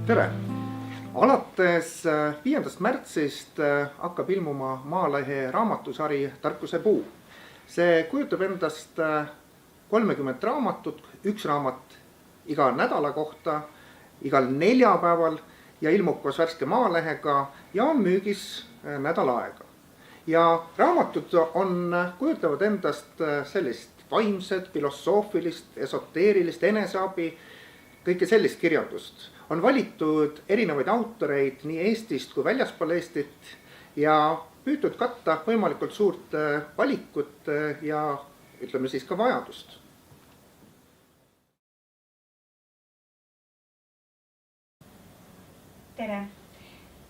Tere! Alates 5. märtsist hakkab ilmuma Maalehe raamatusari Tarkuse puu. See kujutab endast 30 raamatut, üks raamat iga nädala kohta, igal neljapäeval ja ilmub koos värske Maalehega ja on müügis nädal aega. Ja raamatud kujutavad endast sellist vaimset, filosoofilist, esoteerilist, eneseabi, kõike sellist kirjandust. On valitud erinevaid autoreid nii Eestist kui väljaspool Eestit ja püütud katta võimalikult suurt valikut ja ütleme siis ka vajadust. Tere!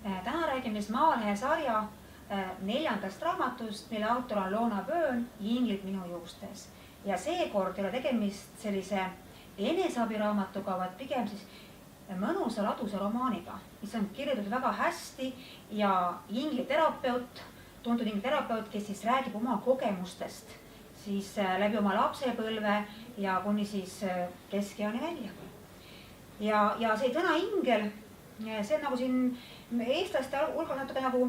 Täna räägime Maalehe sarja 4. raamatust, mille autor on Loona Pöön, Inglid minu juustes. Ja seekord ei ole tegemist sellise eneseabiraamatuga, vaid pigem siis mõnusa ladusa romaaniga, mis on kirjutatud väga hästi ja ingliterapeut, tuntud ingliterapeut, kes siis räägib oma kogemustest siis läbi oma lapsepõlve ja kuni siis keskeani välja. Ja see sõna ingel, see on nagu siin eestlaste hulgas natuke nagu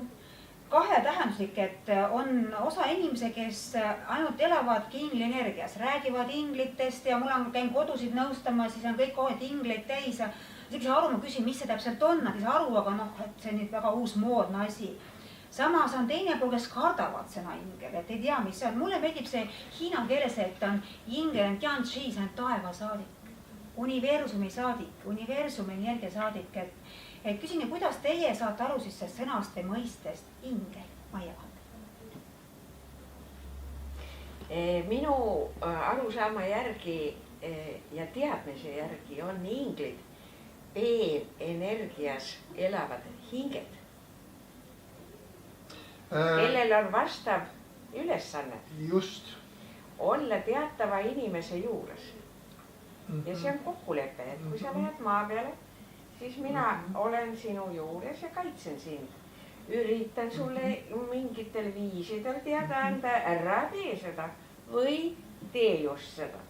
kahetähenduslik, et on osa inimesi, kes ainult elavadki inglienergias, räägivad inglitest ja mul käin kodusid nõustama, siis on kõik kohad ingleid täis ja isegi aru, ma küsin, mis see täpselt on, nad ei saa aru, aga et see on nüüd väga uus moodne asi. Samas on teine pool, kes kardavad sõna ingel, et ei tea, mis see on. Mulle meeldib see hiina keeles, et on ingel, on tianchi, see on taevasaadik, universumi saadik, universumi energia saadik. Et küsin, kuidas teie saate aru siis sõnast või mõistest ingel, Maia? Minu arusaama järgi ja teadmise järgi on inglid peenenergias elavad hinged, kellel on vastav ülesanne Just. olla teatava inimese juures. Ja see on kokkulepe, et kui sa lähed maa peale, siis mina olen sinu juures ja kaitsen sind. Üritan sulle mingitel viisidel teada anda, ära tee seda või tee just seda.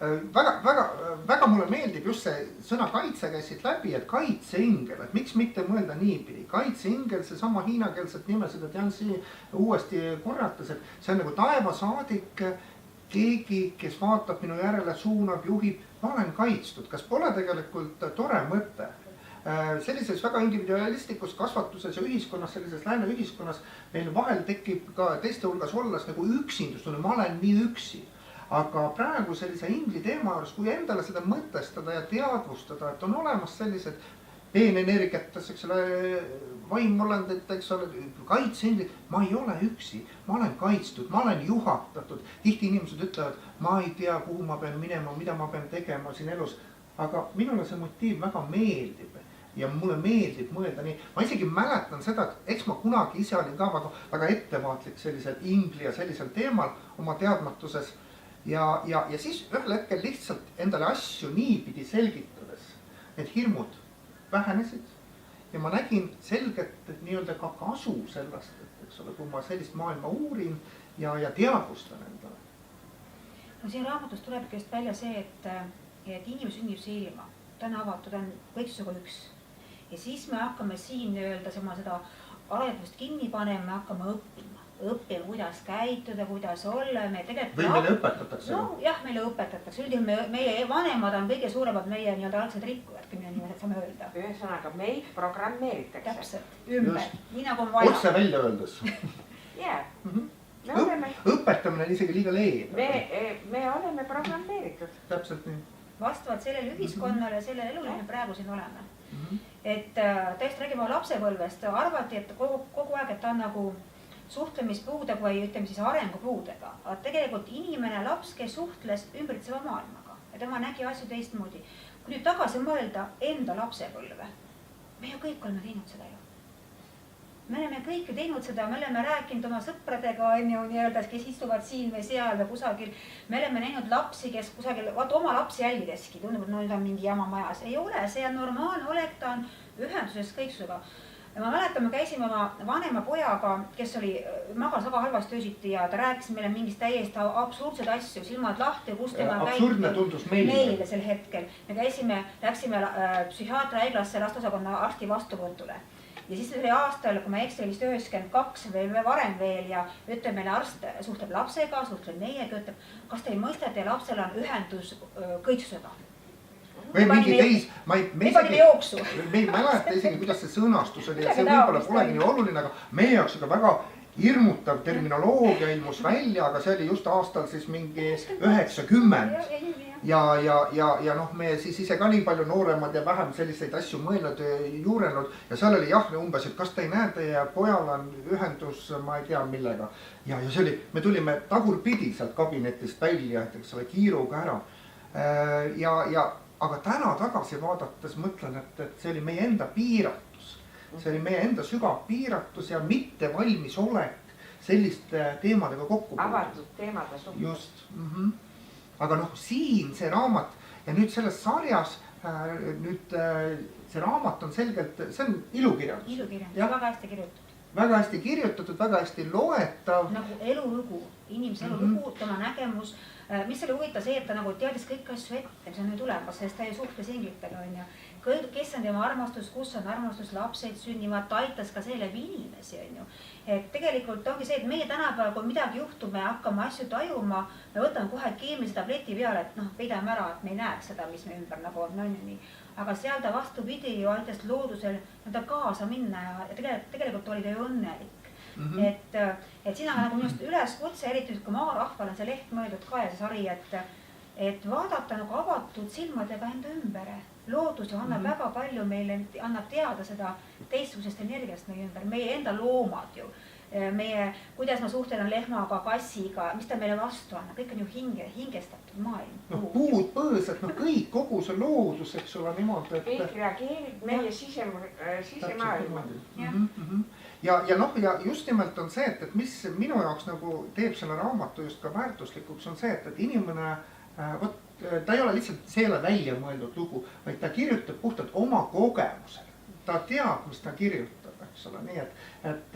Väga mulle meeldib just see sõna kaitse käis siit läbi, et kaitseingel, et miks mitte mõelda niipidi. Kaitseingel, see sama hiinakeelset nime, seda Tianzi uuesti korratas, et see on nagu taevasaadik, keegi, kes vaatab minu järele, suunab, juhib, ma olen kaitstud. Kas pole tegelikult tore mõte? Sellises väga individualistlikus kasvatuses ja ühiskonnas, sellises lääne ühiskonnas meil vahel tekib ka teiste hulgas olles nagu üksindus, ma olen nii üksi. Aga praegu sellise ingli teema juures, kui endale seda mõtestada ja teadvustada, et on olemas sellised peenenergiates, eks ole, vaimolendid, eks ole, kaitseingrid, ma ei ole üksi, ma olen kaitstud, ma olen juhatatud. Tihti inimesed ütlevad, ma ei tea, kuhu ma pean minema, mida ma pean tegema siin elus. Aga minule see motiiv väga meeldib ja mulle meeldib mõelda nii. Ma isegi mäletan seda, et eks ma kunagi ise olin ka väga ettevaatlik sellisel ingli ja sellisel teemal oma teadmatuses. Ja siis ühel hetkel lihtsalt endale asju niipidi selgitades, need hirmud vähenesid ja ma nägin selgelt nii-öelda ka kasu sellest, et eks ole, kui ma sellist maailma uurin ja teadvustan endale. No siin raamatus tulebki just välja see, et inimene sünnib silma, ta on avatud, on kõiksuga üks. Ja siis me hakkame siin öelda seda aladust kinni panema, me hakkame õppima, kuidas käituda, kuidas olla. Või meile õpetatakse? No jah, meile õpetatakse. Üldjuhul meie vanemad on kõige suuremad meie algsed rikkujad, kui me saame öelda. Ühesõnaga, meid programmeeritakse. Täpselt, ümber. Nii nagu on vaja. Otse välja öeldes. Õpetamine on isegi liiga leeb. Me oleme programmeeritud. Täpselt nii. Vastavalt sellele ühiskonnale ja sellele elule me praegu siin oleme. Et tõesti räägime lapsepõlvest. Arvati, et kogu aeg, et ta on nagu suhtlemispuudega või ütleme siis arengupuudega. Aga tegelikult inimene, laps, kes suhtles ümbritseva maailmaga ja tema nägi asju teistmoodi. Kui nüüd tagasi mõelda enda lapsepõlve, me ju kõik oleme teinud seda ju. Me oleme kõik ju teinud seda, me oleme rääkinud oma sõpradega, kes istuvad siin või seal või kusagil. Me oleme näinud lapsi, kes kusagil, oma lapsi jälgideski, tundub, et nüüd on mingi jama majas. Ei ole, see on normaalne olek, ta on ühenduses kõiksuga. ma mäletan, me käisime oma vanema pojaga, kes magas väga halvasti öösiti ja ta rääkis meile mingist täiesti absurdseid asju, silmad lahti, kus tema absurdne tundus meile sel hetkel. Me läksime psühhiaatriahaiglasse lasteosakonna arsti vastuvõtule. Ja siis oli aastal, kui ma eksin, vist 92 või varem veel ja ütleb meile arst, suhtleb lapsega, suhtleb meiega, ütleb, kas te ei mõista, et teie lapsel on ühendus kõitsusega? Või mingi teis, me ei mäleta isegi, kuidas see sõnastus oli, et see võib-olla polegi nii oluline, aga meie jaoks aga väga hirmutav terminoloogia ilmus välja, aga see oli just aastal siis mingi 90. Ja noh, me siis ise ka nii palju nooremad ja vähem selliseid asju mõelnud, juurenud ja seal oli jah, umbes, et kas te ei näe, teie pojal on ühendus, ma ei tea millega. Ja see oli, me tulime tagurpidi sealt kabinetist välja, et eks ole, kiiruga ära. Aga täna tagasi vaadates mõtlen, et see oli meie enda piiratus. See oli meie enda sügav piiratus ja mitte valmis olek selliste teemadega kokku. Avatud teemade suhtes. Just. Aga noh, siin see raamat ja nüüd selles sarjas, see raamat on selgelt, see on ilukirjandus. Ilukirjandus, väga hästi kirjutatud. Väga hästi kirjutatud, väga hästi loetav. Nagu elulugu, inimese elulugu, tema nägemus. Mis oli huvitav see, et ta nagu teadis kõik asju ette, mis on nüüd tulemas, sest ta ju suhtles inglitega, on ju. Kes on tema armastus, kus on armastus, lapsed sünnivad, ta aitas ka see läbi inimesi, on ju. Et tegelikult ongi see, et meie tänapäeval, kui midagi juhtub, me hakkame asju tajuma, me võtame kohe keemilise tableti peale, et peidame ära, et me ei näeks seda, mis me ümber nagu on nii. Aga seal ta vastupidi ju aitas loodusel kaasa minna ja tegelikult oli ta ju õnnelik. Et siin on nagu minust üleskutse, eriti kui maarahval on see leht mõeldud ka ja see sari, et vaadata nagu avatud silmadega enda ümber. Loodus ju annab väga palju meile, annab teada seda teistsugusest energiast meie ümber, meie enda loomad ju. Kuidas ma suhtlen lehmaga, kassiga, mis ta meile vastu on, kõik on ju hingestatud maailm. Puud, põõsad, kõik, kogu see loodus, eks ole, niimoodi. Kõik reageerib meie sisemaailma. Ja just nimelt on see, et mis minu jaoks nagu teeb selle raamatu just ka väärtuslikuks, on see, et inimene, ta ei ole lihtsalt, see ei ole välja mõeldud lugu, vaid ta kirjutab puhtalt oma kogemusel. Ta teab, mis ta kirjutab, eks ole, nii et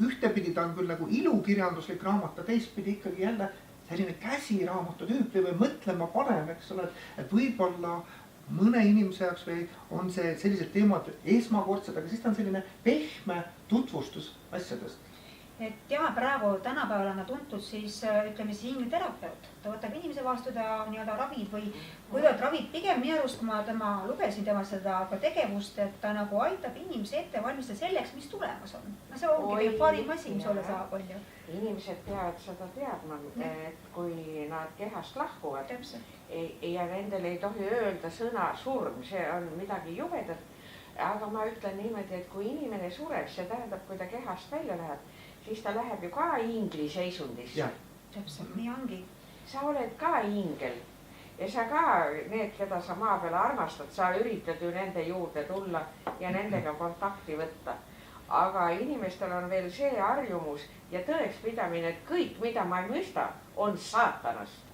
ühtepidi ta on küll nagu ilukirjanduslik raamat, teistpidi ikkagi jälle selline käsiraamatu tüüpi või mõtlema panev, eks ole, et võib-olla mõne inimese jaoks või on see sellised teemad esmakordsed, aga siis ta on selline pehme tutvustus asjadest. Et jah, praegu tänapäeval on tuntud siis, ütleme siis hingiterapeut. Ta võtab inimese vastu ta ravid või kuivõrd ravid pigem minu arust, kui ma lugesin tema seda tegevust, et ta nagu aitab inimese ette valmistada selleks, mis tulemas on. See ongi parim asi, mis olla saab, on ju. Inimesed peavad seda teadma, et kui nad kehast lahkuvad ja nendele ei tohi öelda sõna surm, see on midagi jubedat. Aga ma ütlen niimoodi, et kui inimene sureb, see tähendab, kui ta kehast välja läheb, siis ta läheb ju ka ingli seisundisse. Täpselt, nii ongi. Sa oled ka ingel ja sa ka, need, keda sa maa peale armastad, sa üritad ju nende juurde tulla ja nendega kontakti võtta. Aga inimestel on veel see harjumus ja tõekspidamine, et kõik, mida ma ei mõista, on saatanast.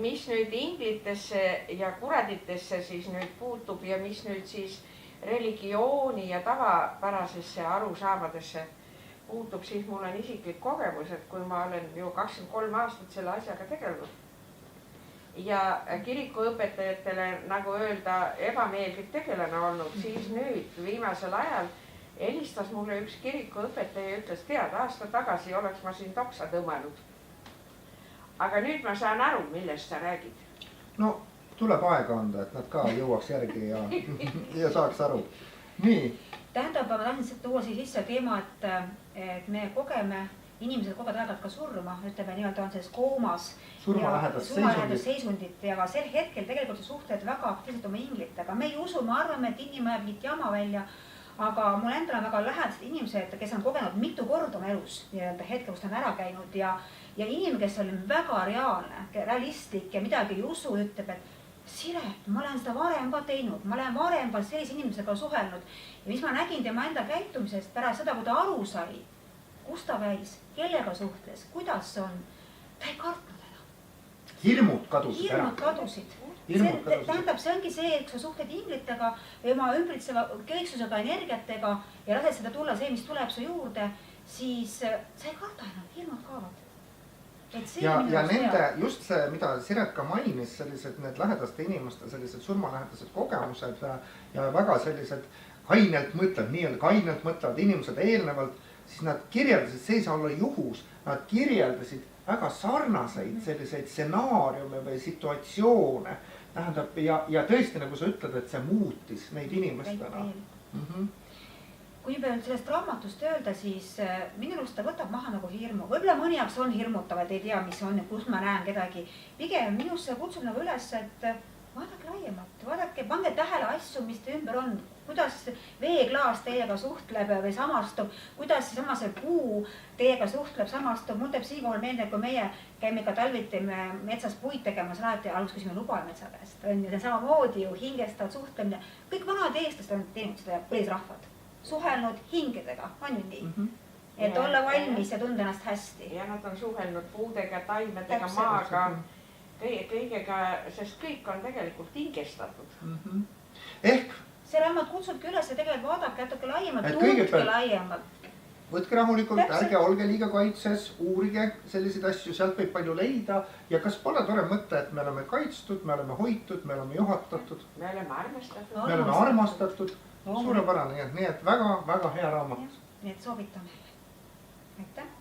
Mis nüüd inglitesse ja kuraditesse siis nüüd puutub ja mis nüüd siis religiooni ja tavapärasesse arusaamadesse puutub, siis mul on isiklik kogemus, et kui ma olen ju 23 aastat selle asjaga tegelenud ja kirikuõpetajatele, nagu öelda, ebameeldiv tegelane olnud, siis nüüd viimasel ajal helistas mulle üks kirikuõpetaja ja ütles, tead, aasta tagasi oleks ma siin toksa tõmmanud. Aga nüüd ma saan aru, millest sa räägid. No, tuleb aega anda, et nad ka jõuaks järgi ja saaks aru. Nii. Tähendab, ma tahtsin tuua siis sisse teema, et me kogeme, inimesed kogevad aegalt ka surma, ütleme nii-öelda on selles koomas. Surmalähedast seisundit ja sel hetkel tegelikult suhted väga aktiivselt oma inglitega. Me ei usu, me arvame, et inimene jääb mingit jama välja, aga mul endal on väga lähedased inimesed, kes on kogenud mitu korda oma elus hetke, kus ta on ära käinud ja inimene, kes on väga reaalne, realistlik ja midagi ei usu, ütleb, et Siret, ma olen seda varem ka teinud, ma olen varem ka sellise inimesega suhelnud ja mis ma nägin tema enda käitumisest pärast seda, kui ta aru sai, kus ta käis, kellega suhtles, kuidas see on, ta ei kartnud enam. Hirmud kadusid ära. Hirmud kadusid. tähendab, see ongi see, et sa suhtled inglitega ja oma ümbritseva kõiksusega energiatega ja lased seda tulla see, mis tuleb su juurde, siis sa ei karda enam, hirmud kaovad. Ja nende, just see, mida Siret ka mainis, sellised need lähedaste inimeste sellised surmalähedased kogemused ja väga sellised kainelt mõtlevad inimesed eelnevalt, siis nad kirjeldasid, see ei saa olla juhus, nad kirjeldasid väga sarnaseid selliseid stsenaariume või situatsioone, tähendab, ja tõesti, nagu sa ütled, et see muutis neid inimestena. Kui juba sellest raamatust öelda, siis minu arust ta võtab maha nagu hirmu. Võibolla mõni jaoks on hirmutav, et ei tea, mis on ja kus ma näen kedagi. Pigem minus see kutsub nagu üles, et vaadake laiemalt, vaadake, pange tähele asju, mis te ümber on. Kuidas veeklaas teiega suhtleb või samastub, kuidas sama see puu teiega suhtleb, samastub. Mul teeb siinkohal meelde, kui meie käime ka talviti metsas puid tegemas, alati algus küsime luba metsa käest. See samamoodi ju hingestavad suhtlemine. Kõik vanad eestlased on teinud seda põlisrahvad. Suhelnud hingedega, on ju nii. Et olla valmis ja tunda ennast hästi. Ja nad on suhelnud puudega, taimedega, maaga, kõigega, sest kõik on tegelikult hingestatud. Ehk see raamat kutsubki üles ja tegelikult vaadake natuke laiemalt, tuutke laiemalt. Võtke rahulikult, ärge olge liiga kaitses, uurige selliseid asju, sealt võib palju leida. Ja kas pole tore mõte, et me oleme kaitstud, me oleme hoitud, me oleme juhatatud. Me oleme armastatud. Me oleme armastatud. Suurepärane, nii et väga hea raamat. Nii et soovitame. Aitäh!